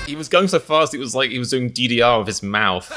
He was going so fast, it was like he was doing DDR with his mouth.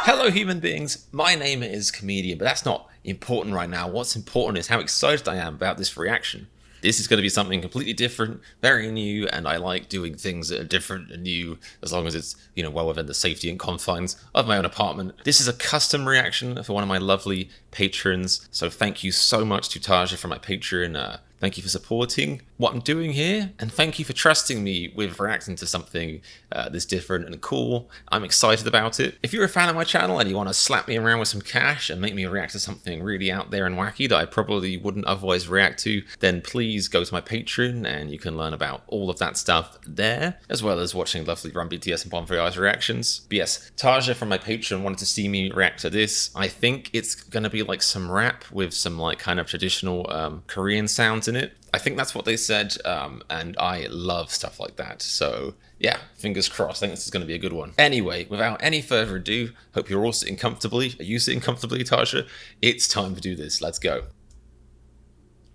Hello human beings, my name is Comedian, but that's not important right now. What's important is how excited I am about this reaction. This is going to be something completely different, very new, and I like doing things that are different and new as long as it's, you know, well within the safety and confines of my own apartment. This is a custom reaction for one of my lovely patrons, so thank you so much to TAIJA for my Patreon. Thank you for supporting what I'm doing here, and thank you for trusting me with reacting to something this different and cool. I'm excited about it. If you're a fan of my channel and you want to slap me around with some cash and make me react to something really out there and wacky that I probably wouldn't otherwise react to, then please go to my Patreon and you can learn about all of that stuff there, as well as watching lovely Run BTS and Bon Voyage reactions. But yes, TAIJA from my Patreon wanted to see me react to this. I think it's gonna be like some rap with some like kind of traditional Korean sounds in it. I think that's what they said, and I love stuff like that. So yeah, fingers crossed. I think this is going to be a good one. Anyway, without any further ado, hope you're all sitting comfortably. Are you sitting comfortably, TAIJA? It's time to do this. Let's go.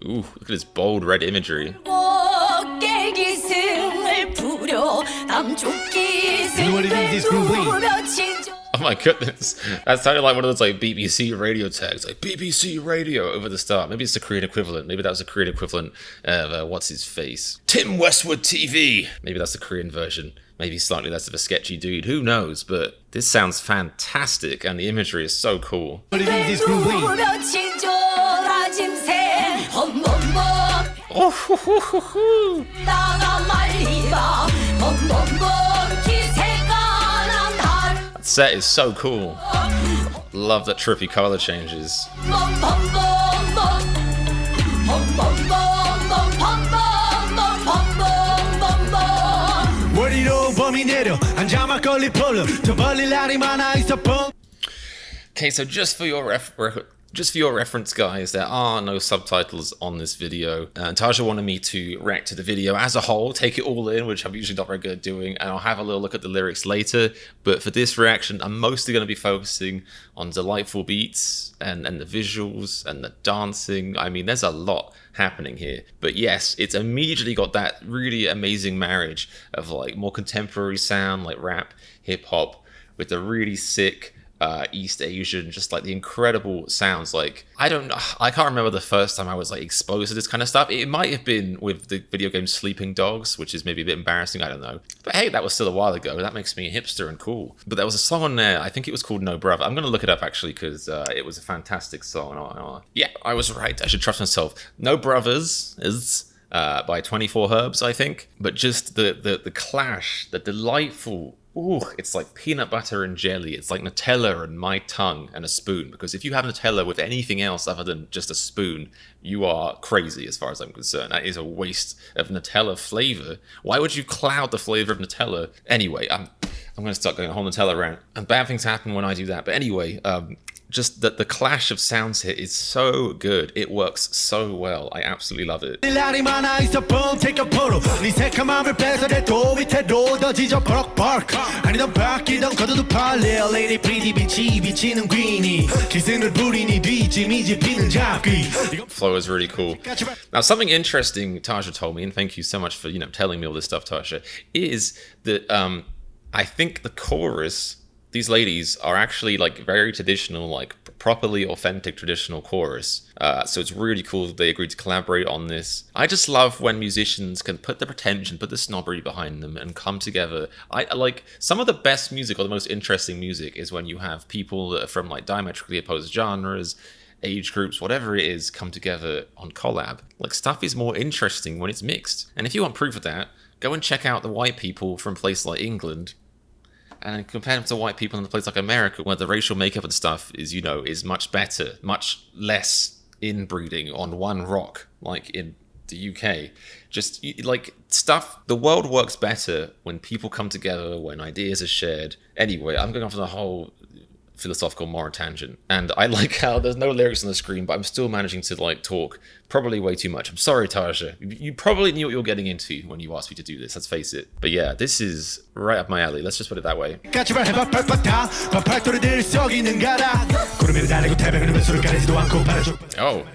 Ooh, look at this bold red imagery. Oh my goodness, that sounded like one of those like BBC radio tags, like BBC radio over the start. Maybe it's the Korean equivalent. Maybe that was the Korean equivalent of what's his face? Tim Westwood TV. Maybe that's the Korean version. Maybe slightly less of a sketchy dude. Who knows? But this sounds fantastic, and the imagery is so cool. Oh, that set is so cool. Love that trippy color changes. Okay, so just for your reference, guys, there are no subtitles on this video. TAIJA wanted me to react to the video as a whole, take it all in, which I'm usually not very good at doing, and I'll have a little look at the lyrics later. But for this reaction, I'm mostly going to be focusing on delightful beats and the visuals and the dancing. I mean, there's a lot happening here. But yes, it's immediately got that really amazing marriage of like more contemporary sound, like rap, hip hop, with the really sick East Asian, just like the incredible sounds. Like I can't remember the first time I was like exposed to this kind of stuff. It might have been with the video game Sleeping Dogs, which is maybe a bit embarrassing, I don't know, but hey, that was still a while ago. That makes me a hipster and cool. But there was a song on there, I think it was called No Brother. I'm gonna look it up actually, because it was a fantastic song. Yeah, I was right, I should trust myself. No Brothers is by 24 Herbs, I think. But just the clash, the delightful, ooh, it's like peanut butter and jelly. It's like Nutella and my tongue and a spoon. Because if you have Nutella with anything else other than just a spoon, you are crazy as far as I'm concerned. That is a waste of Nutella flavor. Why would you cloud the flavor of Nutella? Anyway, I'm going to start going a whole Nutella around. And bad things happen when I do that. But anyway, just that the clash of sounds here is so good. It works so well. I absolutely love it. Flow is really cool. Now, something interesting TAIJA told me, and thank you so much for telling me all this stuff, TAIJA, is that I think the chorus, these ladies are actually like very traditional, like properly authentic traditional chorus. So it's really cool that they agreed to collaborate on this. I just love when musicians can put the pretension, put the snobbery behind them and come together. I like some of the best music or the most interesting music is when you have people that are from like diametrically opposed genres, age groups, whatever it is, come together on collab. Like stuff is more interesting when it's mixed. And if you want proof of that, go and check out the white people from places like England and compare them to white people in a place like America, where the racial makeup and stuff is, is much better, much less inbreeding on one rock, like in the UK. Just like stuff, the world works better when people come together, when ideas are shared. Anyway, I'm going off on a whole philosophical moral tangent. And I like how there's no lyrics on the screen, but I'm still managing to like talk probably way too much. I'm sorry, TAIJA. You probably knew what you were getting into when you asked me to do this, let's face it. But yeah, this is right up my alley. Let's just put it that way. Oh.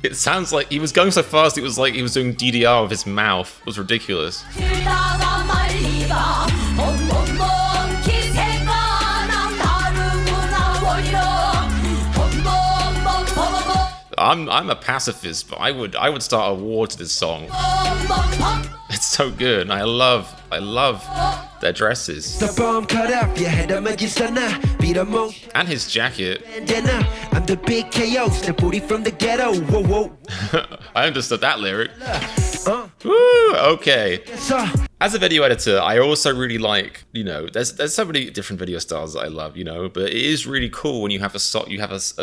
It sounds like he was going so fast, it was like he was doing DDR with his mouth. It was ridiculous. I'm a pacifist, but I would start a war to this song. It's so good, and I love their dresses. And his jacket. I'm the big chaos, the booty from the ghetto. Whoa, whoa. I understood that lyric. Woo, okay. As a video editor, I also really like, you know, there's so many different video styles that I love, you know, but it is really cool when you have a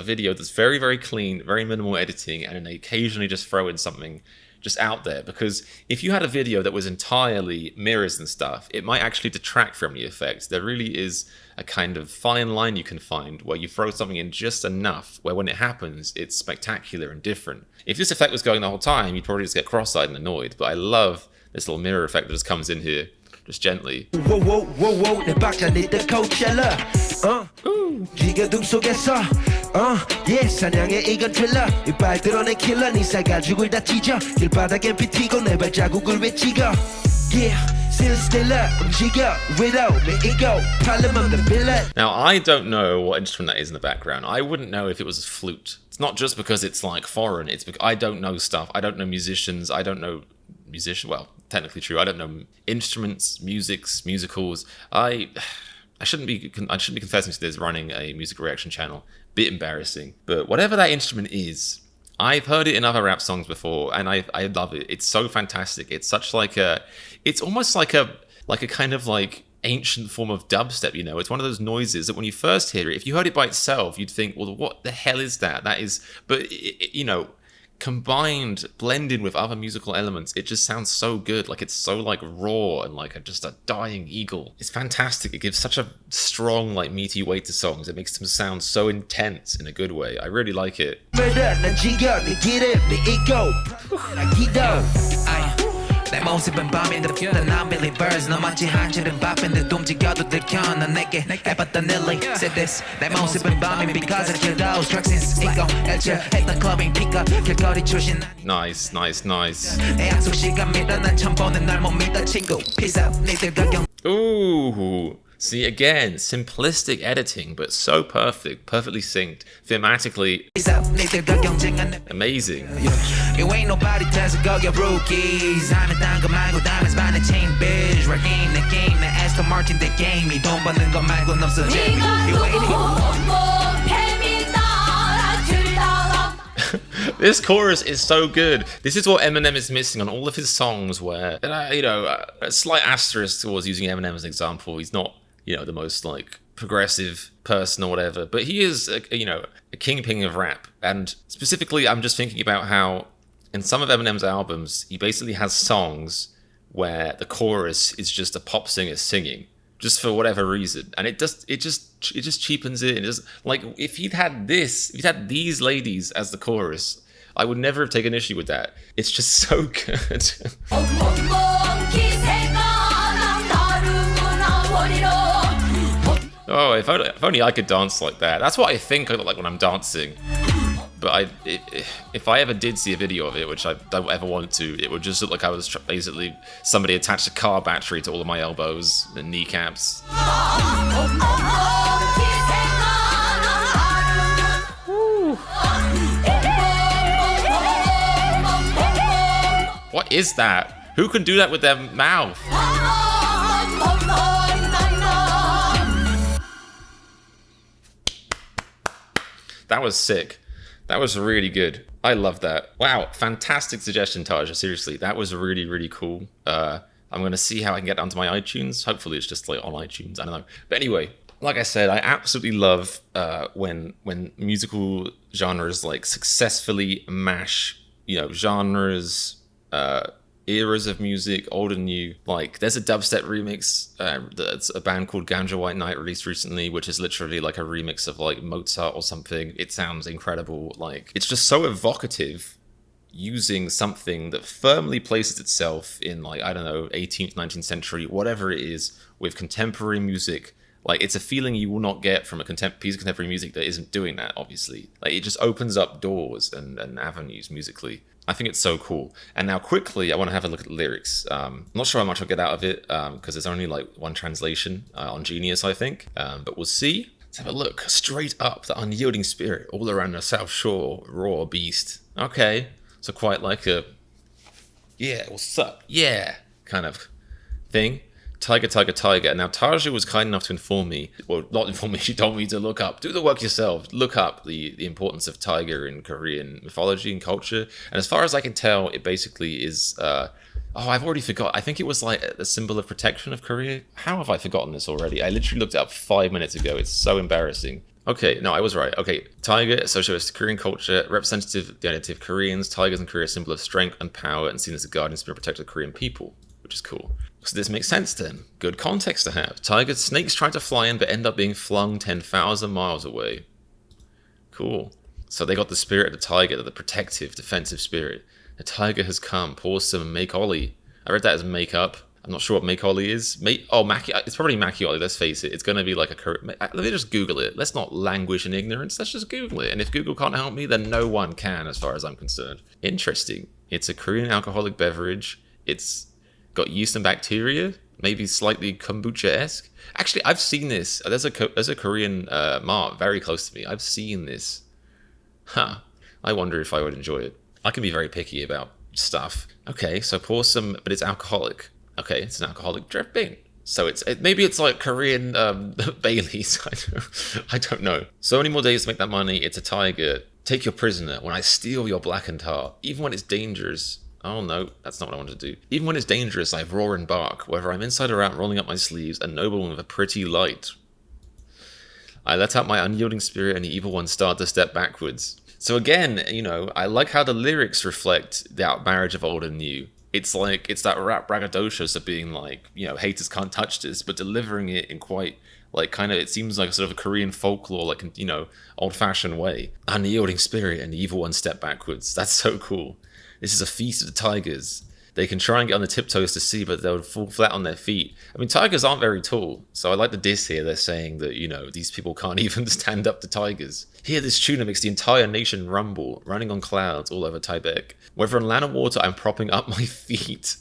video that's very, very clean, very minimal editing, and then they occasionally just throw in something just out there, because if you had a video that was entirely mirrors and stuff, it might actually detract from the effect. There really is a kind of fine line you can find where you throw something in just enough where when it happens, it's spectacular and different. If this effect was going the whole time, you'd probably just get cross-eyed and annoyed, but I love this little mirror effect that just comes in here, just gently. Whoa, whoa, whoa, whoa, the cochlea. Yeah, 사냥의 이건 thriller. 이빨 드러낸 killer. 네 살가죽을 다 찢어. 길바닥엔 비티고 내 발자국을 왜 찍어. Yeah, still stiller. 움직여. Widow, 내 ego. problem of the villain. Now, I don't know what instrument that is in the background. I wouldn't know if it was a flute. It's not just because it's like foreign. It's because I don't know stuff. I don't know musicians. I don't know well, technically true. I don't know instruments, musicals. I shouldn't be confessing to this running a music reaction channel. Bit embarrassing. But whatever that instrument is, I've heard it in other rap songs before, and I love it. It's so fantastic. It's such like it's almost like a kind of like ancient form of dubstep, you know. It's one of those noises that when you first hear it, if you heard it by itself, you'd think, well, what the hell is that? That is, but you know, combined, blended with other musical elements, it just sounds so good. Like it's so like raw and like just a dying eagle. It's fantastic. It gives such a strong, like meaty weight to songs. It makes them sound so intense in a good way. I really like it. 내 모습은 밤인데 난 Milli birds 너만치 한 줄은 밥인데 움직여도 들켜 난 내게 해봤던 Milli said this 내 모습은 밤인 because I killed those drugs since 이거 일주했던 clubbing pick up 길거리 출신 Nice 내 약속 시간 밀어 난 처음 보는 날 못 믿어 친구 peace out 니들 가격 Ooh. See, again, simplistic editing, but so perfect, perfectly synced, thematically amazing. You ain't nobody tells a girl you're rookies. I'm a tango mango diamonds by the chain bitch. Right in the game, the Aston Martin the game. Me don't believe go mango no so Jamie. You ain't This chorus is so good. This is what Eminem is missing on all of his songs where, you know, a slight asterisk towards using Eminem as an example. He's not, you know, the most like progressive person or whatever, but he is you know, a kingpin of rap. And specifically, I'm just thinking about how in some of Eminem's albums, he basically has songs where the chorus is just a pop singer singing, just for whatever reason, and it just cheapens it. It just, like, if he'd had these ladies as the chorus, I would never have taken issue with that. It's just so good. Oh, if only I could dance like that. That's what I think I look like when I'm dancing. But if I ever did see a video of it, which I don't ever want to, it would just look like I was basically somebody attached a car battery to all of my elbows and kneecaps. What is that? Who can do that with their mouth? That was sick. That was really good. I love that. Wow, fantastic suggestion, TAIJA. Seriously, that was really, really cool. I'm going to see how I can get onto my iTunes. Hopefully it's just like on iTunes. I don't know. But anyway, like I said, I absolutely love when musical genres like successfully mash, you know, genres eras of music, old and new. Like, there's a dubstep remix that's a band called Ganja White Night released recently, which is literally like a remix of like Mozart or something. It sounds incredible. Like, it's just so evocative, using something that firmly places itself in, like, I don't know, 18th, 19th century, whatever it is, with contemporary music. Like, it's a feeling you will not get from a piece of contemporary music that isn't doing that, obviously. Like, it just opens up doors and avenues musically. I think it's so cool. And now, quickly, I want to have a look at the lyrics. I'm not sure how much I'll get out of it, because there's only, like, one translation on Genius, I think. But we'll see. Let's have a look. Straight up, the unyielding spirit, all around the South Shore, raw beast. Okay. So quite like a, yeah, what's up? Yeah, kind of thing. TAIJA, TAIJA, TAIJA. Now, TAIJA was kind enough to inform me, well, not inform me, she told me to look up, do the work yourself, look up the importance of TAIJA in Korean mythology and culture. And as far as I can tell, it basically is, I've already forgot. I think it was like a symbol of protection of Korea. How have I forgotten this already? I literally looked it up 5 minutes ago. It's so embarrassing. Okay, no, I was right. Okay, TAIJA associated with Korean culture, representative of the identity of Koreans. TAIJAs in Korea are a symbol of strength and power and seen as a guardian spirit protector of Korean people, which is cool. So this makes sense then. Good context to have. TAIJA snakes try to fly in but end up being flung 10,000 miles away. Cool. So they got the spirit of the TAIJA, the protective, defensive spirit. The TAIJA has come. Pour some make Ollie. I read that as make up. I'm not sure what make Ollie is. It's probably Maki Ollie, let's face it. It's going to be like let me just Google it. Let's not languish in ignorance. Let's just Google it. And if Google can't help me, then no one can, as far as I'm concerned. Interesting. It's a Korean alcoholic beverage. It's got yeast and bacteria, maybe slightly kombucha-esque. Actually, I've seen this. There's a Korean mart very close to me. I've seen this. I wonder if I would enjoy it. I can be very picky about stuff. Okay, so pour some, but it's alcoholic. Okay, it's an alcoholic dripping. So maybe it's like Korean Baileys. I don't know. So many more days to make that money. It's a TAIJA. Take your prisoner when I steal your blackened heart. Even when it's dangerous. Oh no, that's not what I wanted to do. Even when it's dangerous, I roar and bark. Whether I'm inside or out, rolling up my sleeves, a nobleman with a pretty light. I let out my unyielding spirit and the evil one started to step backwards. So again, I like how the lyrics reflect the outmarriage of old and new. It's that rap braggadocious of being like, haters can't touch this, but delivering it in quite, like, kind of, it seems like a sort of a Korean folklore, like, old-fashioned way. Unyielding spirit and the evil one step backwards. That's so cool. This is a feast of the tigers. They can try and get on the tiptoes to see, but they'll fall flat on their feet. I mean, tigers aren't very tall, so I like the diss here. They're saying that, these people can't even stand up to tigers. Here, this tuna makes the entire nation rumble, running on clouds all over Tibet. Whether on land or water, I'm propping up my feet.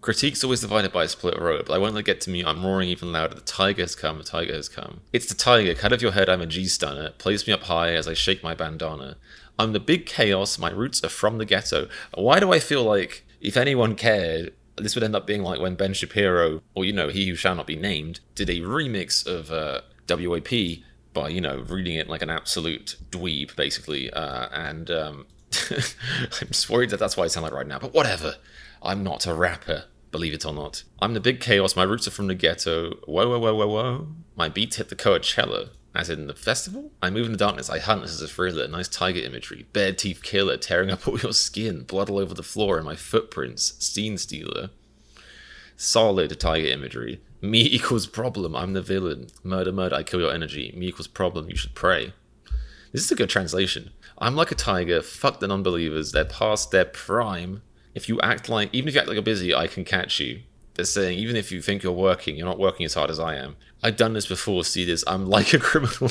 Critique's always divided by a split rope, but I won't let it get to me. I'm roaring even louder. The TAIJA has come, the TAIJA has come. It's the TAIJA. Cut off your head, I'm a G-stunner. Place me up high as I shake my bandana. I'm the big chaos, my roots are from the ghetto. Why do I feel like, if anyone cared, this would end up being like when Ben Shapiro, or he who shall not be named, did a remix of WAP by, reading it like an absolute dweeb, basically. I'm just worried that that's what I sound like right now, but whatever. I'm not a rapper, believe it or not. I'm the big chaos, my roots are from the ghetto. Whoa, whoa, whoa, whoa, whoa. My beats hit the Coachella. As in the festival? I move in the darkness, I hunt as a thriller, nice tiger imagery, bare teeth killer, tearing up all your skin, blood all over the floor and my footprints, scene stealer. Solid TAIJA imagery. Me equals problem, I'm the villain. Murder, murder, I kill your energy. Me equals problem, you should pray. This is a good translation. I'm like a tiger, fuck the non-believers, they're past their prime. Even if you act like you're busy, I can catch you. They're saying, even if you think you're working, you're not working as hard as I am. I've done this before, see this. I'm like a criminal.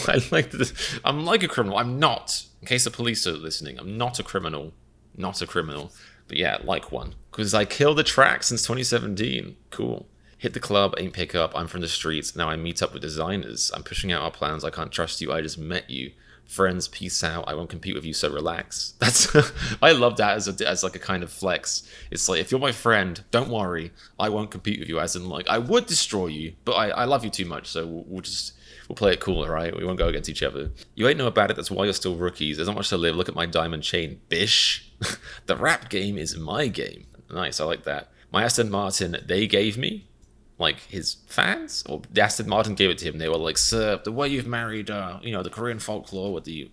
I'm like a criminal. I'm not. In case the police are listening, I'm not a criminal. Not a criminal. But yeah, like one. Because I killed the track since 2017. Cool. Hit the club, ain't pick up. I'm from the streets. Now I meet up with designers. I'm pushing out our plans. I can't trust you. I just met you. Friends, peace out. I won't compete with you, so relax. That's I love that as like a kind of flex. It's like, if you're my friend, don't worry, I won't compete with you. As in, like, I would destroy you, but I love you too much, so we'll play it cool, right? We won't go against each other. You ain't know about it. That's why you're still rookies. There's not much to live. Look at my diamond chain, bish. The rap game is my game. Nice, I like that. My Aston Martin, they gave me. Like his fans, or Aston Martin gave it to him. They were like, "Sir, the way you've married, the Korean folklore with the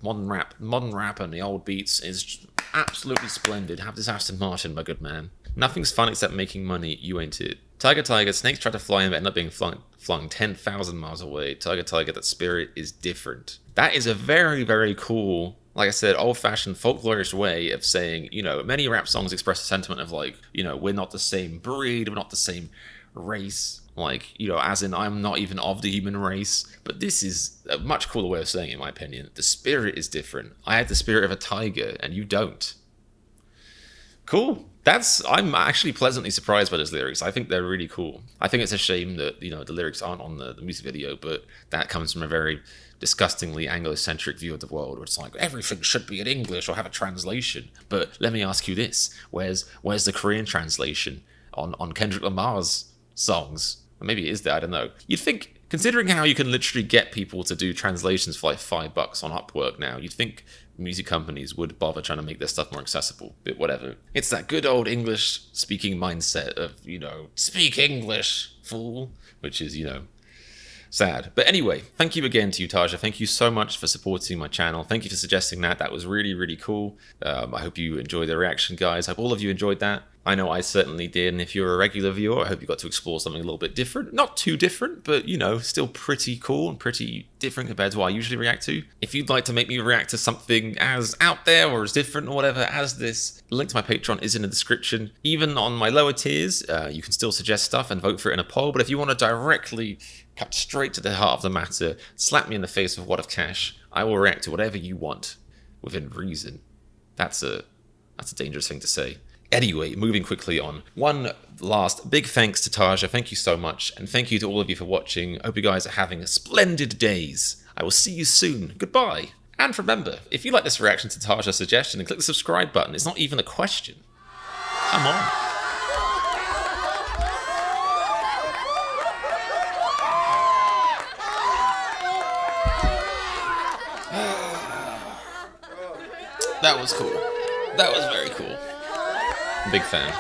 modern rap and the old beats is Absolutely splendid. Have this Aston Martin, my good man. Nothing's fun except making money. You ain't it. TAIJA, snakes try to fly him but end up being flung 10,000 miles away. TAIJA, that spirit is different. That is a very, very cool, like I said, old-fashioned folklorish way of saying, you know, many rap songs express a sentiment of like, you know, we're not the same breed, we're not the same race. Like, you know, as in I'm not even of the human race. But this is a much cooler way of saying it, in my opinion. The spirit is different. I have the spirit of a tiger, and you don't. Cool. I'm actually pleasantly surprised by those lyrics. I think they're really cool. I think it's a shame that, you know, the lyrics aren't on the music video, but that comes from a very disgustingly Anglo-centric view of the world, where it's like, everything should be in English or have a translation. But let me ask you this. Where's the Korean translation on Kendrick Lamar's songs? Or maybe it is there, I don't know. You'd think, considering how you can literally get people to do translations for like $5 on Upwork now, you'd think music companies would bother trying to make their stuff more accessible. But whatever. It's that good old English speaking mindset of, you know, speak English, fool. Which is, you know, sad. But anyway, thank you again to you, TAIJA. Thank you so much for supporting my channel. Thank you for suggesting that. That was really, really cool. I hope you enjoyed the reaction, guys. I hope all of you enjoyed that. I know I certainly did, and if you're a regular viewer, I hope you got to explore something a little bit different. Not too different, but, you know, still pretty cool and pretty different compared to what I usually react to. If you'd like to make me react to something as out there or as different or whatever as this, the link to my Patreon is in the description. Even on my lower tiers, you can still suggest stuff and vote for it in a poll, but if you want to directly cut straight to the heart of the matter, slap me in the face with a wad of cash, I will react to whatever you want, within reason. That's a dangerous thing to say. Anyway, moving quickly on. One last big thanks to TAIJA. Thank you so much. And thank you to all of you for watching. I hope you guys are having a splendid days. I will see you soon. Goodbye. And remember, if you like this reaction to TAIJA's suggestion, then click the subscribe button. It's not even a question. Come on. That was cool. That was very cool. Big fan.